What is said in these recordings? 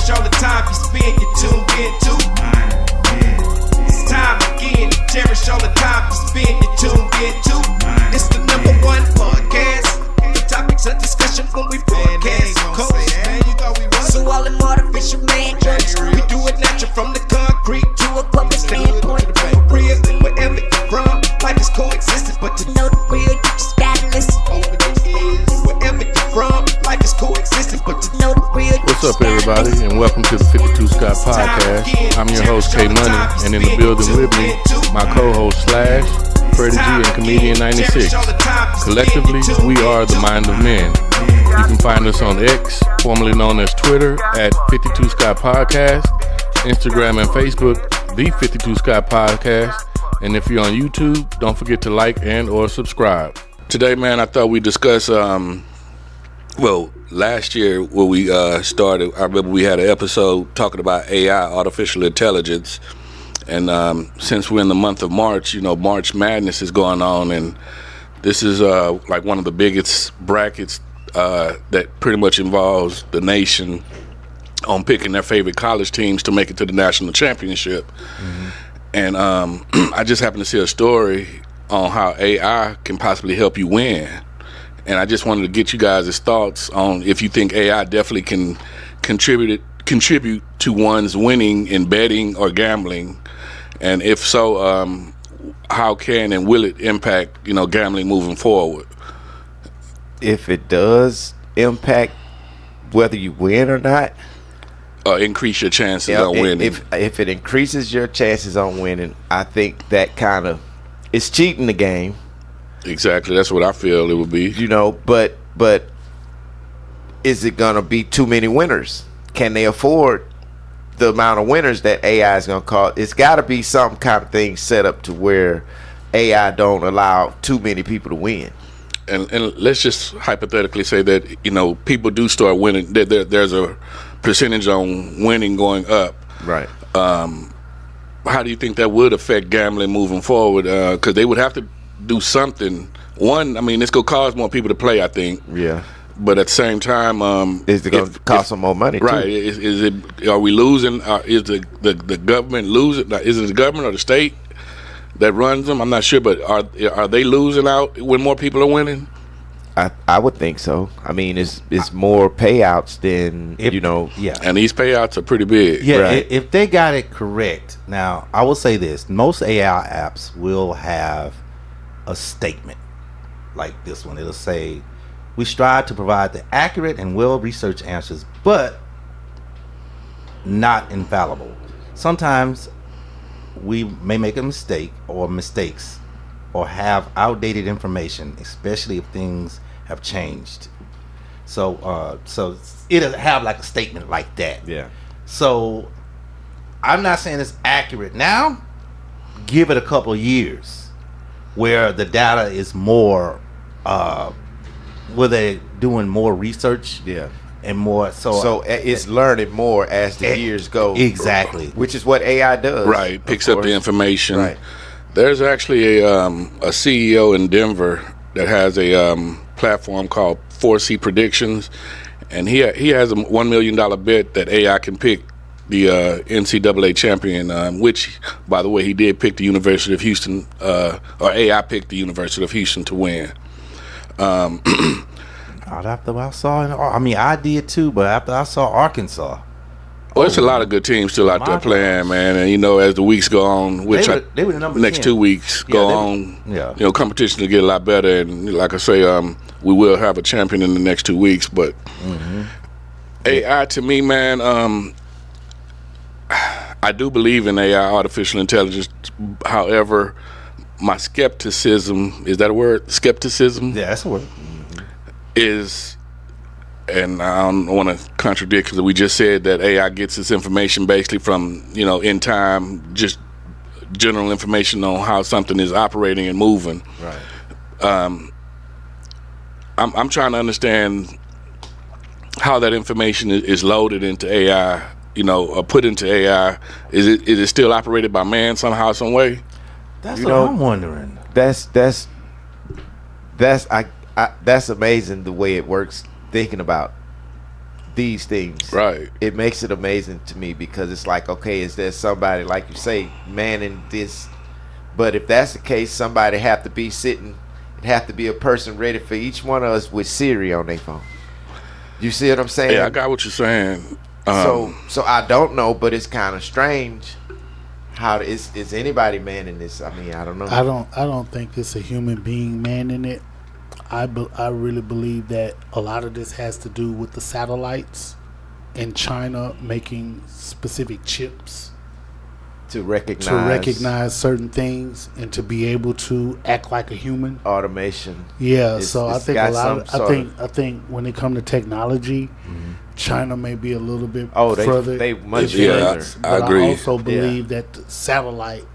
cherish all the time you spend, you tuned in to. It's time again to cherish all the time you spend, you tuned in to. It's the number one podcast. The topics of discussion when we broadcast. So all them artificial man jokes, we do it natural from the concrete to a public standpoint. Real, wherever you're from, life is coexisting, but to know the real, you just gotta listen. Wherever you're from, life is coexisting, but to know the real. What's up, everybody, and welcome to the 52 Scott Podcast. I'm your host, K Money, and in the building with me, my co-host Slash, Freddie G, and Comedian 96. Collectively, we are the Mind of Men. You can find us on X, formerly known as Twitter, at 52 Scott Podcast, Instagram and Facebook, the 52 Scott Podcast, and if you're on YouTube, don't forget to like and or subscribe. Today, man, I thought we'd discuss, last year when we started, I remember we had an episode talking about AI, artificial intelligence, and since we're in the month of March, March Madness is going on, and this is like one of the biggest brackets that pretty much involves the nation on picking their favorite college teams to make it to the national championship. Mm-hmm. And I just happened to see a story on how AI can possibly help you win. And I just wanted to get you guys' thoughts on if you think AI definitely can contribute to one's winning in betting or gambling. And if so, how can and will it impact, gambling moving forward? If it does impact whether you win or not, increase your chances on winning. If it increases your chances on winning, I think that kind of it's cheating the game. Exactly, that's what I feel it would be. But is it gonna be too many winners? Can they afford the amount of winners that AI is gonna cause? It's got to be some kind of thing set up to where AI don't allow too many people to win. And let's just hypothetically say that people do start winning. There's a percentage on winning going up. Right. How do you think that would affect gambling moving forward? Because they would have to do something. One, it's gonna cause more people to play, I think. Yeah. But at the same time, is it gonna cost them more money? Right. Too? Is it? Are we losing? Is the government losing? Is it the government or the state that runs them? I'm not sure, but are they losing out when more people are winning? I would think so. It's more payouts than Yeah, and these payouts are pretty big. Yeah, right? If they got it correct. Now, I will say this: most AI apps will have a statement like this one. It'll say, "We strive to provide the accurate and well-researched answers, but not infallible. Sometimes we may make a mistake or mistakes or have outdated information, especially if things have changed." So it'll have like a statement like that. Yeah. So I'm not saying it's accurate now. Give it a couple of years where the data is more, where they're doing more research. Yeah. And more so it's learning more as the years go. Exactly. Which is what AI does. Right. Picks up the information. Right. There's actually a CEO in Denver that has a platform called 4C Predictions, and he has a $1 million bet that AI can pick the NCAA champion, which, by the way, he did pick the University of Houston, or AI picked the University of Houston to win. After I saw, I did too, but after I saw Arkansas. Well, it's a lot of good teams still out there playing, man. And, as the weeks go on, which they were the number next 10. 2 weeks go on, competition will get a lot better. And like I say, we will have a champion in the next 2 weeks. But AI, to me, man, I do believe in AI, artificial intelligence. However, my skepticism, is that a word? Skepticism? Yeah, that's a word. Is, and I don't want to contradict because we just said that AI gets its information basically from, in time, just general information on how something is operating and moving. Right. I'm trying to understand how that information is loaded into AI, or put into AI. Is it still operated by man somehow, some way? That's what I'm wondering. That's amazing the way it works. Thinking about these things. Right. It makes it amazing to me because it's like, okay, is there somebody, like you say, manning this? But if that's the case, somebody have to be sitting. It have to be a person ready for each one of us with Siri on their phone. You see what I'm saying? Yeah, I got what you're saying. So I don't know, but it's kind of strange. How is anybody manning this? I mean, I don't know. I don't think it's a human being manning it. I really believe that a lot of this has to do with the satellites in China making specific chips to recognize certain things and to be able to act like a human. Automation. Yeah, so I think got a lot of some I think when it comes to technology, China may be a little bit they further. much Yeah, further. I agree. I also believe that the satellite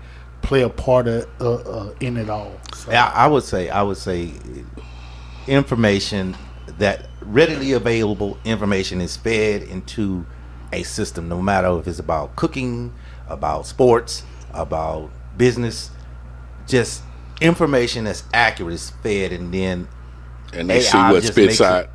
play a part of in it all. So. Yeah, I would say information that readily available information is fed into a system, no matter if it's about cooking, about sports, about business. Just information that's accurate is fed, and then they AI see what just spits out.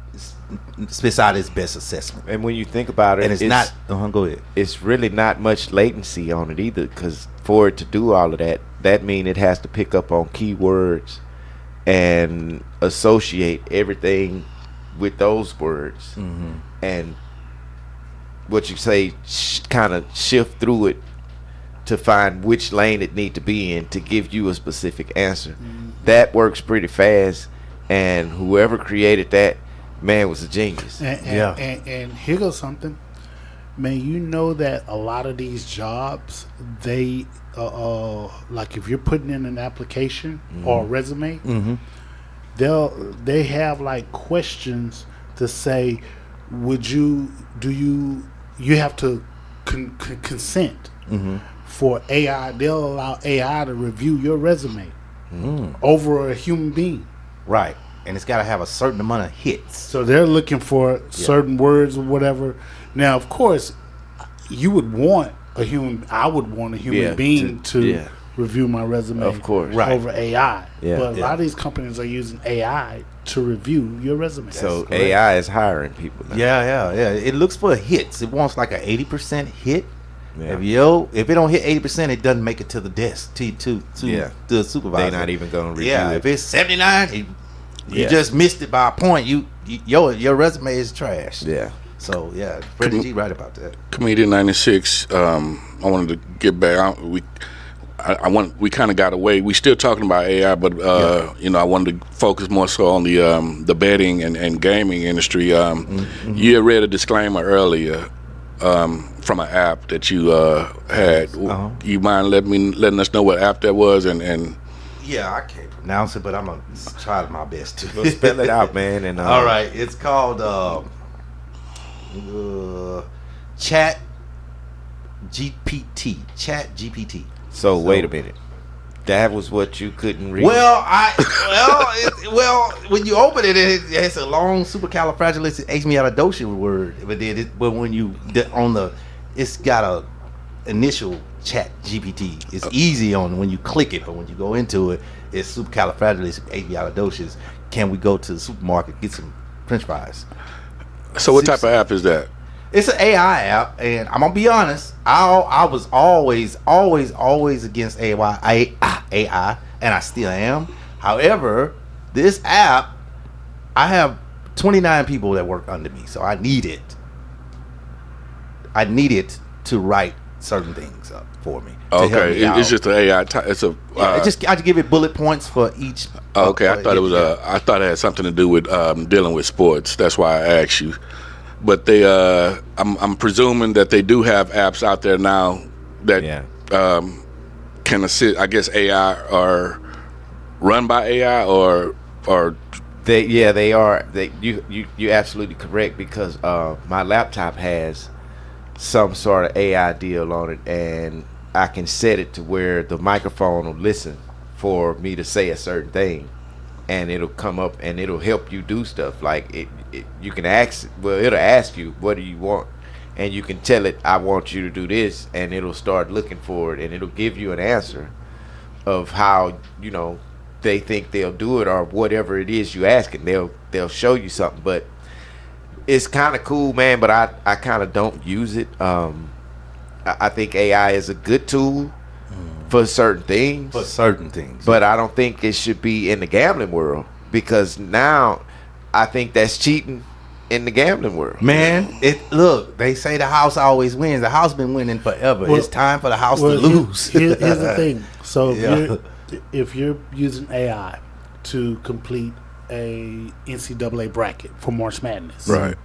its best assessment. And when you think about it, And it's not. Go ahead. It's really not much latency on it either, because for it to do all of that means it has to pick up on keywords and associate everything with those words, and what you say, kind of shift through it to find which lane it need to be in to give you a specific answer. That works pretty fast, and whoever created that, man, was a genius. And here goes something. Man, you know that a lot of these jobs, they like if you're putting in an application or a resume, they have like questions to say, you have to consent for AI. They'll allow AI to review your resume over a human being. Right. And it's got to have a certain amount of hits. So they're looking for certain words or whatever. Now, of course, you would want a human. I would want a human being to review my resume, of course, over AI. Yeah. But a lot of these companies are using AI to review your resume. So AI is hiring people now. Yeah. It looks for hits. It wants like an 80% hit. Yeah. If it don't hit 80%, it doesn't make it to the desk to the supervisor. They're not even going to review it. If it's 79, you just missed it by a point. Your resume is trash. Yeah. So Freddie G right about that. Comedian 96. I wanted to get back. We kind of got away. We still talking about AI, but I wanted to focus more so on the betting and gaming industry. You had read a disclaimer earlier from an app that you had. You mind letting us know what app that was and Yeah, I can't pronounce it, but I'm gonna try my best to. Well, spell it out, man. And all right, it's called Chat GPT. Chat GPT. So wait a minute. That was what you couldn't read. Well, when you open it, it's a long supercalifragilisticexpialidocious word. But when you it's got a initial Chat GPT. It's easy when you click it, but when you go into it, it's supercalifragilisticexpialidocious. Can we go to the supermarket get some French fries? So what type of app is that? It's an AI app, and I'm gonna be honest. I was always against AI, and I still am. However, this app, I have 29 people that work under me, so I need it. I need it to write certain things up for me. Okay, it's just an AI. It's a. I just give it bullet points for each. Okay, I thought it was I thought it had something to do with dealing with sports. That's why I asked you. But they, I'm presuming that they do have apps out there now that can assist. I guess AI or run by AI or they are. You're absolutely correct, because my laptop has some sort of AI deal on it, and I can set it to where the microphone will listen for me to say a certain thing, and it'll come up and it'll help you do stuff. Like you can ask, it'll ask you, what do you want? And you can tell it, I want you to do this, and it'll start looking for it, and it'll give you an answer of how, they think they'll do it, or whatever it is you ask it. They'll show you something. But it's kind of cool, man, but I kind of don't use it. I think AI is a good tool for certain things. But I don't think it should be in the gambling world, because now I think that's cheating in the gambling world. Man, look, they say the house always wins. The house been winning forever. Well, it's time for the house to Well, lose. Here's the thing. So Yeah. if you're using AI to complete a NCAA bracket for March Madness, Right.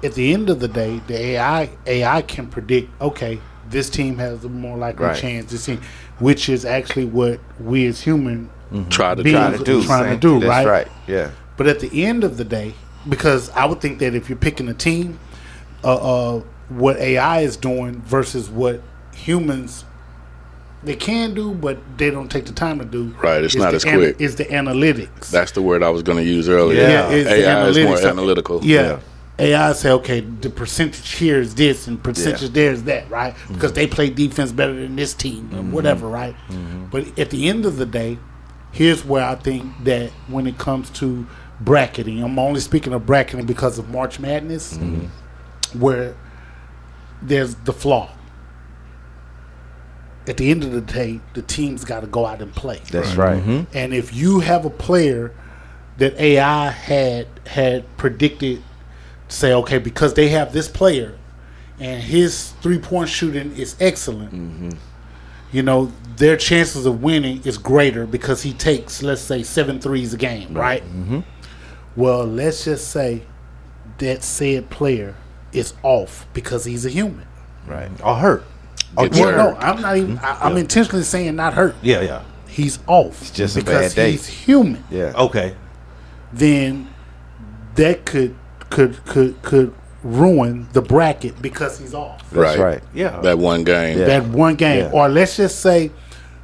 at the end of the day, the AI can predict, okay, this team has a more likely Right. chance, this team, which is actually what we as human Try to beings Trying to do. trying to do, That's right? right. Yeah. But at the end of the day, because I would think that if you're picking a team, what AI is doing versus what humans they can do, but they don't take the time to do. Right, it's is not the as quick. Is the analytics. That's the word I was going to use earlier. Yeah. it's the AI is more analytics. analytical. Yeah. AI say, okay, the percentage here is this and percentage there is that, right? Because they play defense better than this team or whatever, right? But at the end of the day, here's where I think that when it comes to bracketing, I'm only speaking of bracketing because of March Madness, where there's the flaw. At the end of the day, the team's got to go out and play. That's right. And if you have a player that AI had predicted, say, okay, because they have this player and his 3-point shooting is excellent, you know, their chances of winning is greater because he takes, let's say, 7 threes a game, right? Well, let's just say that said player is off because he's a human. Right. Or hurt. Gets Well, hurt. no, I'm not even. I'm intentionally saying not hurt. Yeah. He's off. It's just a because bad day. he's human. Yeah. Okay. Then that could ruin the bracket because he's off. That's right. Yeah. That one game. Yeah. That one game, Yeah. or let's just say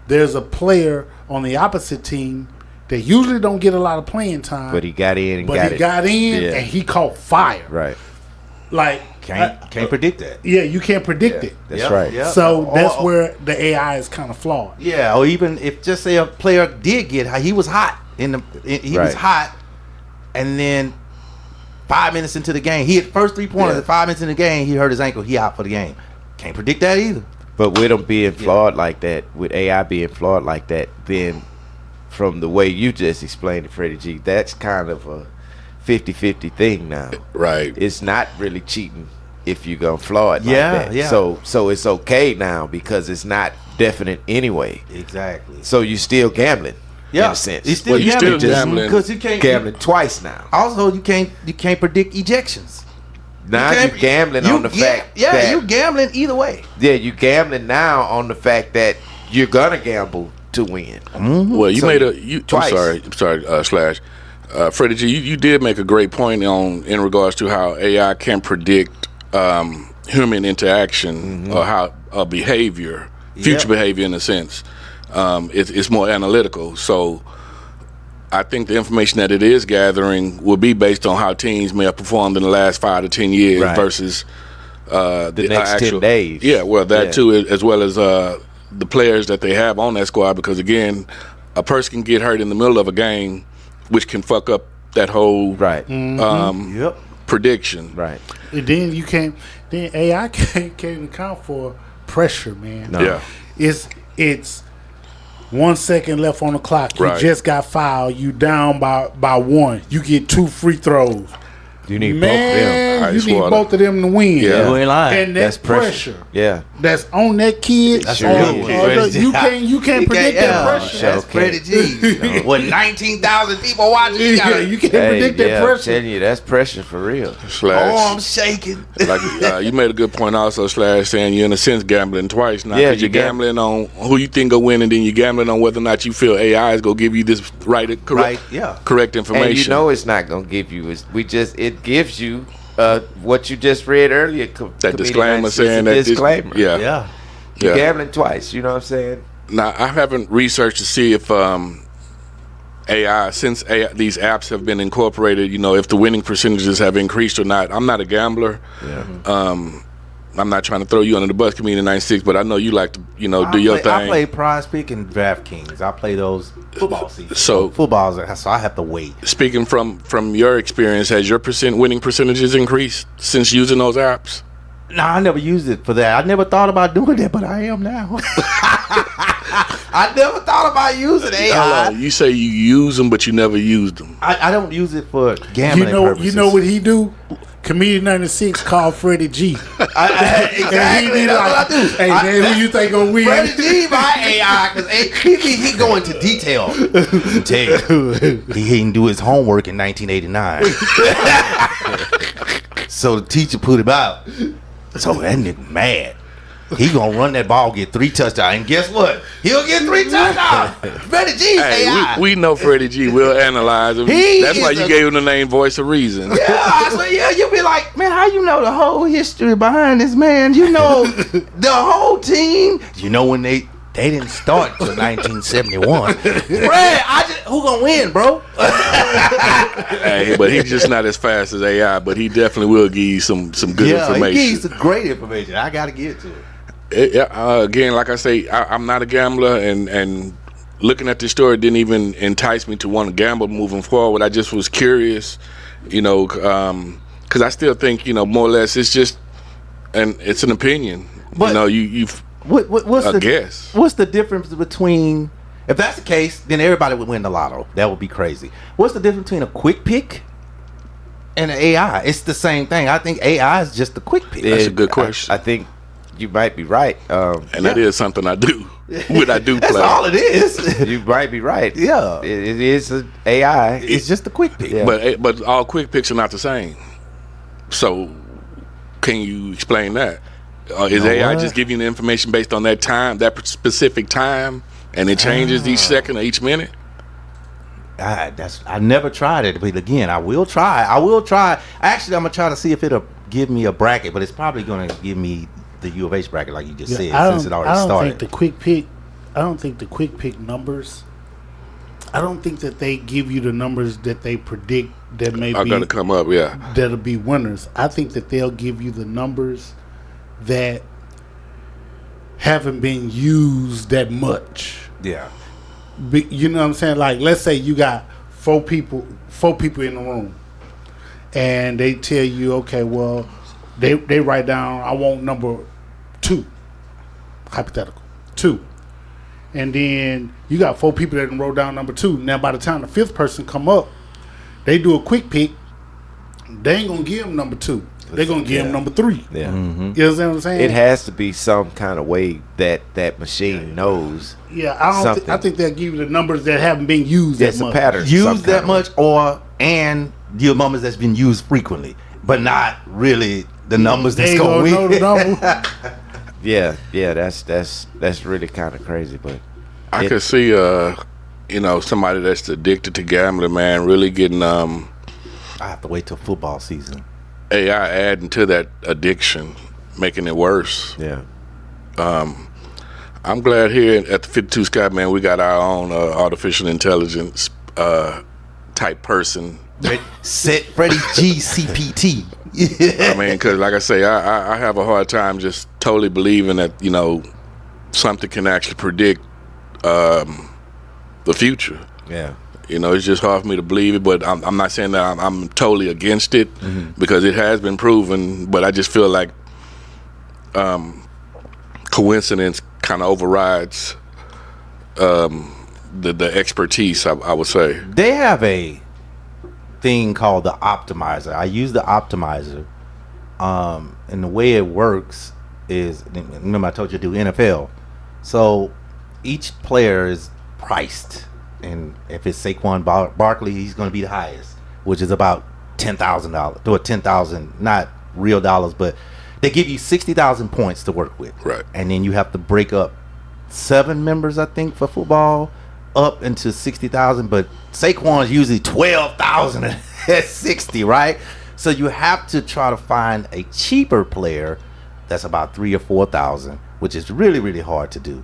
there's a player on the opposite team that usually don't get a lot of playing time, But he got in and but got he it. got in Yeah. and he caught fire. Right. Like Can't predict that. yeah, you can't predict it. That's Yeah, right. yeah. So that's Or- where the AI is kind of flawed. Yeah, or even if just say a player did get hot, he was hot he was Right. hot, and then 5 minutes into the game, he hit first 3-pointer. Yeah. 5 minutes in the game, he hurt his ankle. He out for the game. Can't predict that either. But with them being flawed like that, with AI being flawed like that, then from the way you just explained it, Freddie G, that's kind of a 50-50 thing now. Right. It's not really cheating if you're going to flaw it Yeah, like that. yeah. So it's okay now because it's not definite anyway. Exactly. So you still gambling in a sense. He's still Well, you gambling still gambling. because you can't Gambling twice now. Also, you can't predict ejections. Now You you're can't- gambling you on the fact yeah, that you gambling either way. you gambling now on the fact that you're gonna gamble to win. Well, you So made twice. I'm sorry, Slash. Freddie G, you did make a great point in regards to how AI can predict human interaction or how behavior, future behavior in a sense. It's more analytical. So I think the information that it is gathering will be based on how teams may have performed in the last 5 to 10 years Right. versus the next 10 days. Yeah, well, that Yeah. too, as well as the players that they have on that squad. Because again, a person can get hurt in the middle of a game, which can fuck up that whole Right. Yep. prediction. Right. And then you can't. Then AI can't account for pressure, man. No. Yeah. It's 1 second left on the clock. You Right. just got fouled. You down by one. You get 2 free throws. You need Man, Ice you need water. both of them to win. Yeah. You ain't lying. And that's pressure. Yeah. That's on that kid. That's Sure or- is. or you can't predict that pressure. That's Okay. Freddie G. With 19,000 people watching, you Yeah, gotta, you can't Hey, predict yeah, that I'm pressure. telling you, that's pressure for real. Slash. oh, I'm shaking. Like you made a good point also, Slash, saying you're in a sense gambling twice now. Yeah, Because you're you gambling on who you think will win, and then you're gambling on whether or not you feel AI is going to give you this Right, yeah. correct information. And you know it's not gonna give you. It gives you what you just read earlier. that disclaimer It's a saying that disclaimer. yeah. Yeah. You're Yeah. gambling twice. You know what I'm saying? Now, I haven't researched to see if AI, since these apps have been incorporated, if the winning percentages have increased or not. I'm not a gambler. Yeah. I'm not trying to throw you under the bus, Comedian 96, but I know you like to, do your thing. I play Prize Pick and DraftKings. I play those football seasons. So I have to wait. Speaking from your experience, has your winning percentages increased since using those apps? No, I never used it for that. I never thought about doing that, but I am now. I never thought about using AI. You say you use them, but you never used them. I don't use it for gambling purposes. You know what he do? Comedian 96 called Freddie G. Exactly. That's what I do. Hey, man, who you think gonna win? Freddie G, my AI, because he go into detail. He didn't do his homework in 1989. So the teacher put him out. So that nigga mad. He gonna run that ball, get 3 touchdowns, and guess what? He'll get 3 touchdowns. Freddie G's AI. We know Freddie G. We'll analyze him. That's why you gave him the name Voice of Reason. Yeah, you'll be like, man, how you know the whole history behind this man? You know the whole team. You know when they didn't start till 1971. Fred, who gonna win, bro? Hey, but he's just not as fast as AI, but he definitely will give you some good information. He gives you some great information. I gotta get to it. Again, like I say, I'm not a gambler, and looking at this story didn't even entice me to want to gamble moving forward. I just was curious, because I still think, more or less, it's just, and it's an opinion. But what's the difference between, if that's the case, then everybody would win the lotto. That would be crazy. What's the difference between a quick pick and an AI? It's the same thing. I think AI is just a quick pick. That's a good question. I think you might be right. That is something I do. I do That's play. all it is. You might be right. Yeah. It is an AI. It's just a quick pick. Yeah. But all quick picks are not the same. So can you explain that? Is AI just giving you the information based on that time, that specific time, and it changes each second or each minute? I never tried it, but again, I will try. Actually, I'm gonna try to see if it'll give me a bracket, but it's probably gonna give me the U of H bracket, like you just said, since it already started. I don't think the quick pick numbers. I don't think that they give you the numbers that they predict that may are gonna come up. Yeah, that'll be winners. I think that they'll give you the numbers that haven't been used that much. Yeah. You know what I'm saying? Like, let's say you got four people in the room, and they tell you, okay, well, they write down, I want number 2, hypothetical 2, and then you got 4 people that wrote down number 2. Now, by the time the 5th person come up, they do a quick pick. They ain't gonna give them number 2. They're gonna give them number 3. Yeah. Mm-hmm. You know what I'm saying? It has to be some kind of way that machine knows. Yeah, I think they'll give you the numbers that haven't been used That's that a much. pattern. Used that much, and the numbers that's been used frequently, but not really the numbers that's gonna win. Yeah, that's really kind of crazy, but I could see somebody that's addicted to gambling, man, really getting I have to wait till football season. AI adding to that addiction, making it worse. yeah. I'm glad here at the 52 Sky, man, we got our own artificial intelligence type person. Freddie G CPT. I mean, because like I say, I have a hard time just totally believing that something can actually predict the future. Yeah. It's just hard for me to believe it, but I'm not saying that I'm totally against it, because it has been proven, but I just feel like coincidence kind of overrides the expertise, I would say. They have a thing called the optimizer. I use the optimizer, and the way it works is, remember I told you to do NFL, so each player is priced. And if it's Saquon Barkley, he's going to be the highest, which is about $10,000 or 10,000, not real dollars, but they give you 60,000 points to work with. Right. And then you have to break up 7 members, I think, for football, up into 60,000. But Saquon's usually 12,000 at 60, right? So you have to try to find a cheaper player that's about 3,000 or 4,000, which is really, really hard to do.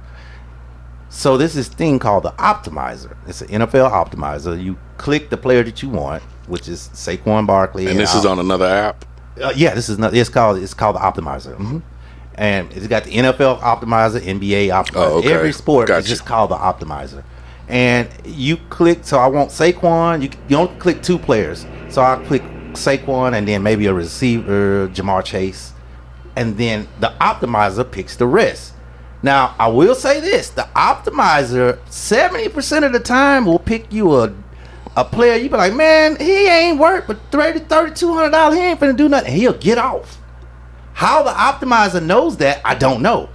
So this is thing called the optimizer. It's an NFL optimizer. You click the player that you want, which is Saquon Barkley. And this is on another app? Yeah, this is not. It's called the optimizer. Mm-hmm. and it's got the NFL optimizer, NBA optimizer. Oh, okay. Every sport Gotcha. is just called the optimizer. And you click, so I want Saquon. You don't click 2 players. So I click Saquon and then maybe a receiver, Jamar Chase, and then the optimizer picks the rest. Now, I will say this: the optimizer 70% of the time will pick you a player. You be like, man, he ain't worth but $3,200. He ain't finna do nothing. He'll get off. How the optimizer knows that, I don't know.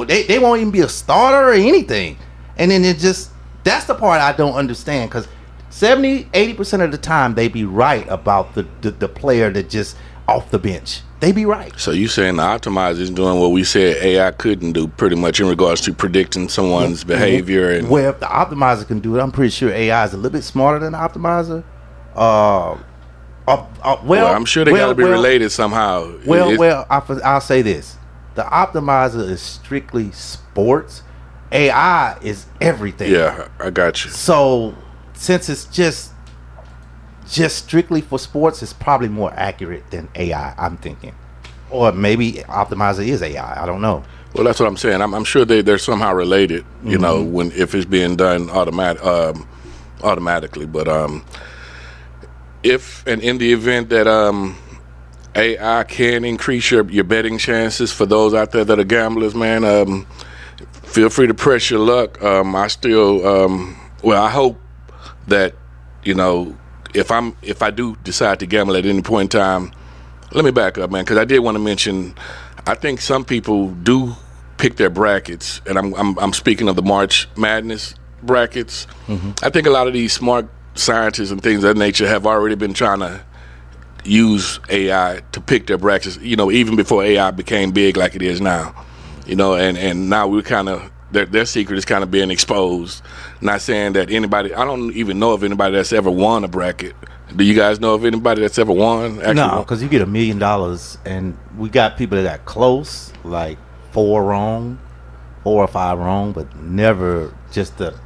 They won't even be a starter or anything. And then that's the part I don't understand, because 70-80% of the time they be right about the player that just off the bench. They be right. So you saying the optimizer is doing what we said AI couldn't do, pretty much in regards to predicting someone's behavior. And well, if the optimizer can do it, I'm pretty sure AI is a little bit smarter than the optimizer. Well, I'm sure they got to be related somehow. I'll say this: the optimizer is strictly sports. AI is everything. Yeah, I got you. So since it's just strictly for sports, it's probably more accurate than AI, I'm thinking. Or maybe optimizer is AI. I don't know. Well, that's what I'm saying. I'm sure they're somehow related, you know, if it's being done automatically. But if and in the event that AI can increase your betting chances for those out there that are gamblers, man, feel free to press your luck. I still, I hope that, you know, if I do decide to gamble at any point in time, let me back up, man, because I did want to mention, I think some people do pick their brackets, and I'm speaking of the March Madness brackets. I think a lot of these smart scientists and things of that nature have already been trying to use AI to pick their brackets, you know, even before AI became big like it is now. You know, and now we're kind of, their secret is kind of being exposed. Not saying that anybody, I don't even know of anybody that's ever won a bracket. Do you guys know of anybody that's ever won? No, because you get $1 million, and we got people that got close, like 4 or 5 wrong, but never just the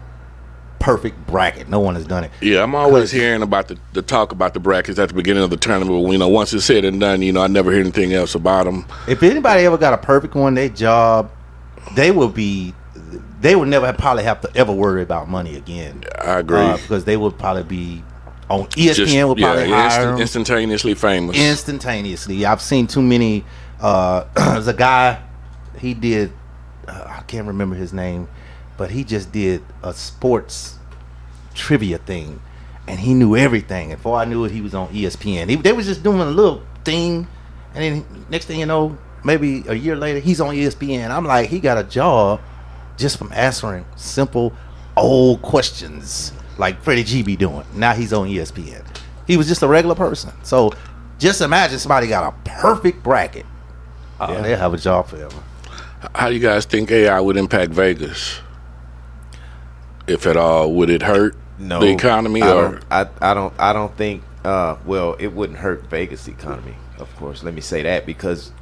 perfect bracket. No one has done it. Yeah, I'm always hearing about the talk about the brackets at the beginning of the tournament. But, you know, once it's said and done, you know, I never hear anything else about them. If anybody ever got a perfect one, their job, they would never probably have to ever worry about money again. I agree. Because they would probably be on ESPN, would probably hire them. Instantaneously famous. Instantaneously. I've seen too many. There's a guy, he did, I can't remember his name, but he just did a sports trivia thing, and he knew everything. And before I knew it, he was on ESPN. They was just doing a little thing, and then next thing you know, maybe a year later, he's on ESPN. I'm like, he got a job just from answering simple old questions like Freddie G be doing. Now he's on ESPN. He was just a regular person. So just imagine somebody got a perfect bracket. They'll have a job forever. How do you guys think AI would impact Vegas? If at all, would it hurt the economy? I don't think. Well, it wouldn't hurt Vegas' economy, of course. Let me say that, because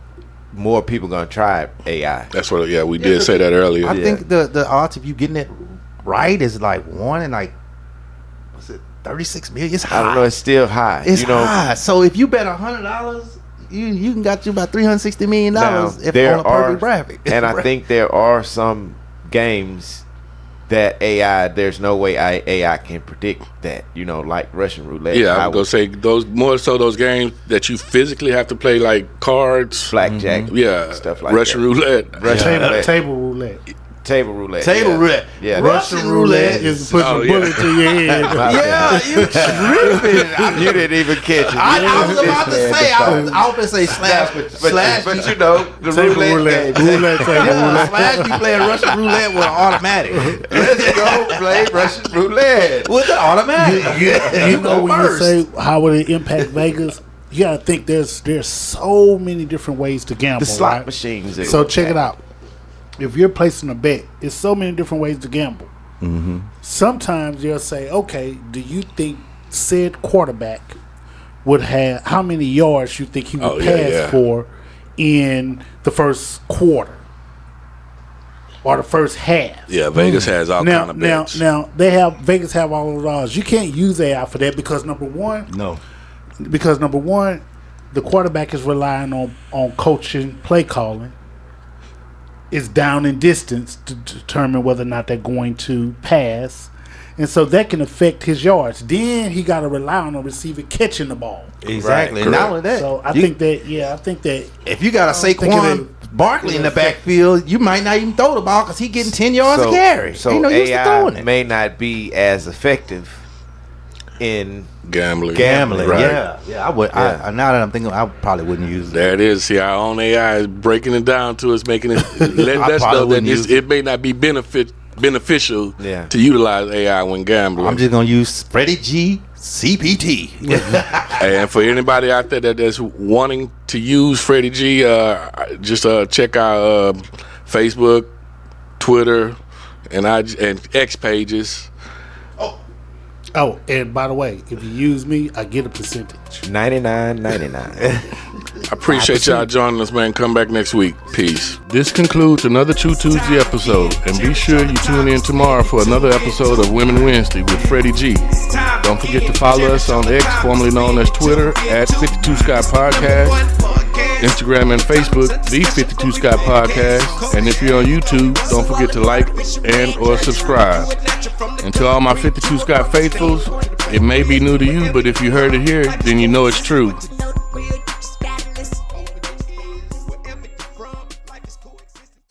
more people gonna try AI. That's what. Yeah, we did say that earlier. I think the odds of you getting it right is like 1 in like, what's it, 36 million? It's high. I don't know. It's still high. It's high. So if you bet $100, you can got you about $360 million if on a perfect bracket. And I think there are some games that AI, there's no way AI can predict that, you know, like Russian roulette. Yeah, I was gonna say those games that you physically have to play, like cards, blackjack, stuff like Russian roulette, table roulette. Table roulette. Yeah. Russian roulette is putting a bullet to your head. You tripping. You didn't even catch it. I was about to say, I was going to say slash. But you know, the Table roulette. Roulette table roulette. Slash be playing Russian roulette with an automatic. Let's go play Russian roulette. With an automatic. You know, when you say how would it impact Vegas, you got to think there's so many different ways to gamble. The slot right? machines. So check it out. If you're placing a bet, it's so many different ways to gamble. Sometimes they'll say, okay, do you think said quarterback would have, how many yards you think he would pass for in the first quarter or the first half? Yeah, Vegas has all kind of bets. Now Vegas have all of those odds. You can't use AI for that because number one, the quarterback is relying on coaching, play calling. Is down in distance to determine whether or not they're going to pass. And so that can affect his yards. Then he got to rely on a receiver catching the ball. Exactly. Right, And not only that, So I think that if you got a Saquon Barkley in the backfield, you might not even throw the ball because he's getting 10 yards a carry. So Ain't no use to AI throwing it. may not be as effective in Gambling. Right. Yeah. I would. Yeah. Now that I'm thinking, I probably wouldn't use it. There it is. See, our own AI is breaking it down to us, making it letting I us probably know that wouldn't use it may not be beneficial Yeah. to utilize AI when gambling. I'm just gonna use Freddie G CPT. And for anybody out there that's wanting to use Freddie G, just check our Facebook, Twitter, and X pages. Oh, and by the way, if you use me, I get a percentage. 99.99. I appreciate y'all joining us, man. Come back next week. Peace. This concludes another True Tuesday episode. And be sure you tune in tomorrow for another episode of Women Wednesday with Freddie G. Don't forget to follow us on X, formerly known as Twitter, at 52 Scott Podcast, Instagram and Facebook, the 52 Scott Podcast. And if you're on YouTube, don't forget to like and or subscribe. And to all my 52 Scott faithfuls, it may be new to you, but if you heard it here, then you know it's true.